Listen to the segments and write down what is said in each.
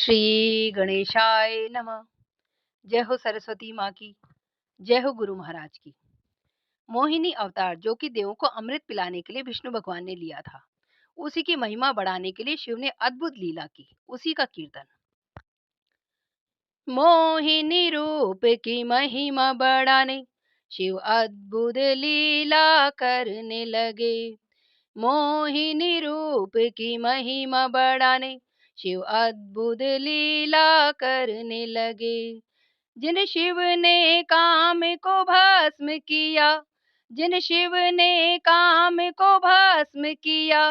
श्री गणेशाय नमः। जय हो सरस्वती माँ की। जय हो गुरु महाराज की। मोहिनी अवतार जो कि देवों को अमृत पिलाने के लिए विष्णु भगवान ने लिया था, उसी की महिमा बढ़ाने के लिए शिव ने अद्भुत लीला की, उसी का कीर्तन। मोहिनी रूप की महिमा बढ़ाने शिव अद्भुत लीला करने लगे। मोहिनी रूप की महिमा बढ़ाने शिव अद्भुत लीला करने लगे। जिन शिव ने काम को भस्म किया, जिन शिव ने काम को भस्म किया,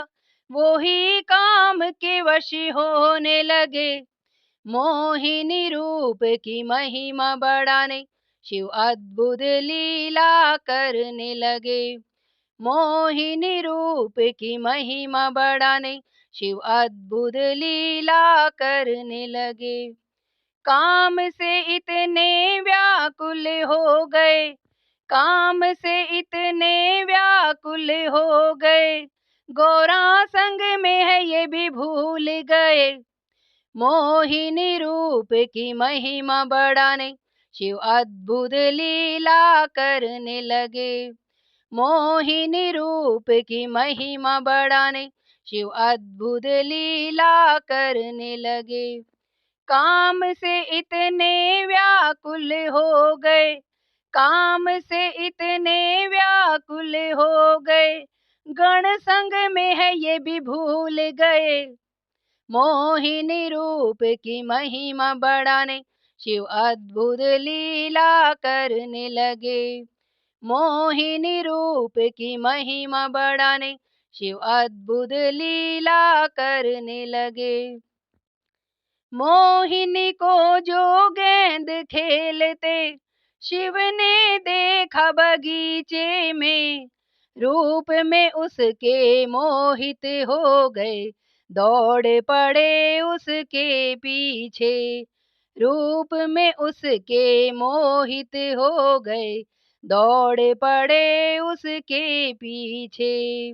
वो ही काम के वश होने लगे। मोहिनी रूप की महिमा बढ़ाने शिव अद्भुत लीला करने लगे। मोहिनी रूप की महिमा बढ़ाने शिव अद्भुत लीला करने लगे। काम से इतने व्याकुल हो गए, काम से इतने व्याकुल हो गए, गौरा संग में है ये भी भूल गए। मोहिनी रूप की महिमा बढ़ाने शिव अद्भुत लीला करने लगे। मोहिनी रूप की महिमा बढ़ाने शिव अद्भुत लीला करने लगे। काम से इतने व्याकुल हो गए, काम से इतने व्याकुल हो गए, गण संग में है ये भी भूल गए। मोहिनी रूप की महिमा बढ़ाने शिव अद्भुत लीला करने लगे। मोहिनी रूप की महिमा बढ़ाने शिव अद्भुत लीला करने लगे। मोहिनी को जो गेंद खेलते शिव ने देखा बगीचे में, रूप में उसके मोहित हो गए, दौड़ पड़े उसके पीछे। रूप में उसके मोहित हो गए, दौड़ पड़े उसके पीछे।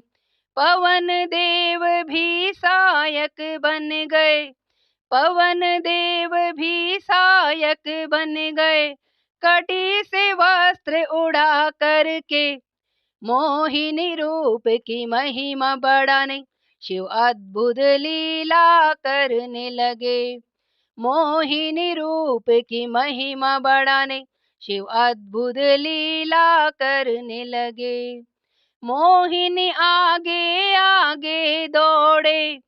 पवन देव भी सहायक बन गए, पवन देव भी सहायक बन गए, कटी से वस्त्र उड़ा करके। मोहिनी रूप की महिमा बढ़ाने शिव अद्भुत लीला करने लगे। मोहिनी रूप की महिमा बढ़ाने शिव अद्भुत लीला करने लगे। मोहिनी आगे आगे दौड़े,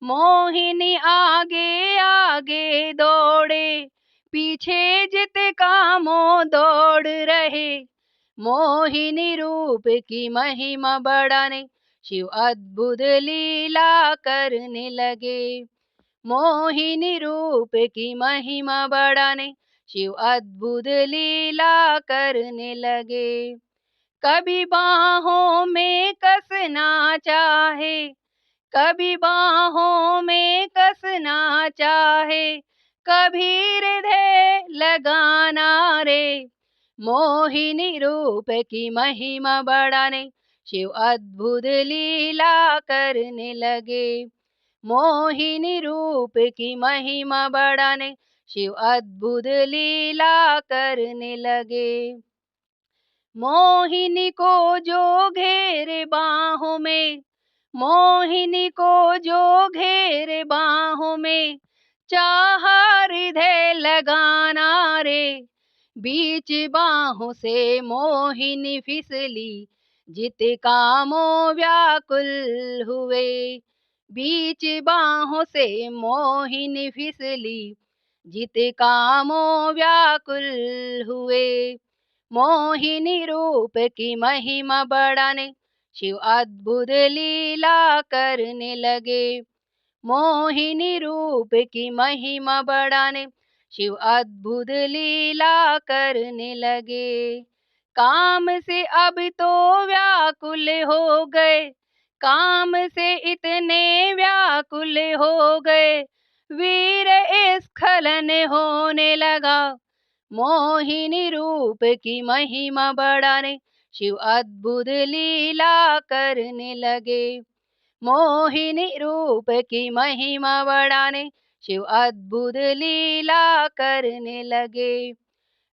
मोहिनी आगे आगे दौड़े, पीछे जित कामों दौड़ रहे। मोहिनी रूप की महिमा बढ़ाने शिव अद्भुत लीला करने लगे। मोहिनी रूप की महिमा बढ़ाने शिव अद्भुत लीला करने लगे। कभी बाहों में कसना चाहे, कभी बाहों में कसना चाहे, कभी हृदय लगाना रे। मोहिनी रूप की महिमा बढ़ाने शिव अद्भुत लीला करने लगे। मोहिनी रूप की महिमा बढ़ाने शिव अद्भुत लीला करने लगे। मोहिनी को जो घेरे बाहों में, मोहिनी को जो घेरे बाहों में, चाह हृदय लगाना रे। बीच बाहों से मोहिनी फिसली, जित कामों व्याकुल हुए। बीच बाहों से मोहिनी फिसली, जित कामों व्याकुल हुए। मोहिनी रूप की महिमा बढ़ाने शिव अद्भुत लीला करने लगे। मोहिनी रूप की महिमा बढ़ाने शिव अद्भुत लीला करने लगे। काम से अब तो व्याकुल हो गए, काम से इतने व्याकुल हो गए, वीर स्खलन होने लगा। मोहिनी रूप की महिमा बढ़ाने शिव अद्भुत लीला करने लगे। मोहिनी रूप की महिमा बढ़ाने शिव अद्भुत लीला करने लगे।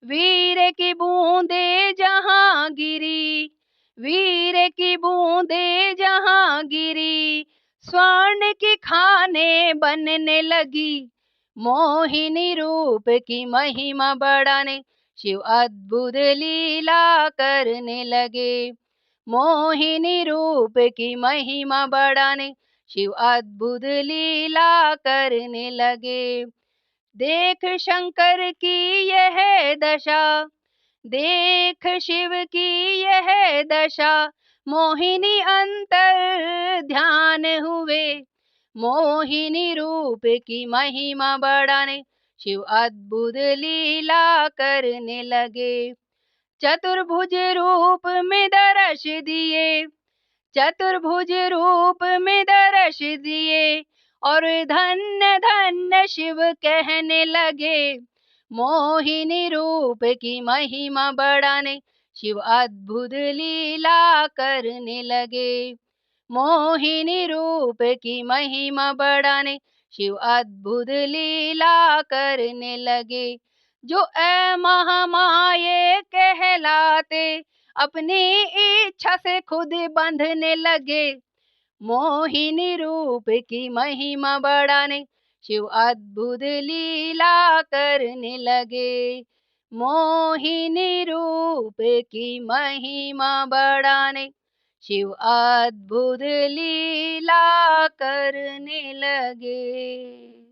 वीर की बूंदे जहाँ गिरी, वीर की बूंदे जहाँ गिरी, स्वर्ण की खाने बनने लगी। मोहिनी रूप की महिमा बढ़ाने शिव अद्भुत लीला करने लगे। मोहिनी रूप की महिमा बढ़ाने शिव अद्भुत लीला करने लगे। देख शंकर की यह दशा, देख शिव की यह दशा, मोहिनी अंतर ध्यान हुए। मोहिनी रूप की महिमा बढ़ाने शिव अद्भुत लीला करने लगे। चतुर्भुज रूप में दर्श दिए, चतुर्भुज रूप में दर्श दिए, और धन्य धन्य शिव कहने लगे। मोहिनी रूप की महिमा बढ़ाने शिव अद्भुत लीला करने लगे। मोहिनी रूप की महिमा बढ़ाने शिव अद्भुत लीला करने लगे। जो ए महामाये कहलाते, अपनी इच्छा से खुद बंधने लगे। मोहिनी रूप की महिमा बढ़ाने शिव अद्भुत लीला करने लगे। मोहिनी रूप की महिमा बढ़ाने शिव अद्भुत लीला करने लगे।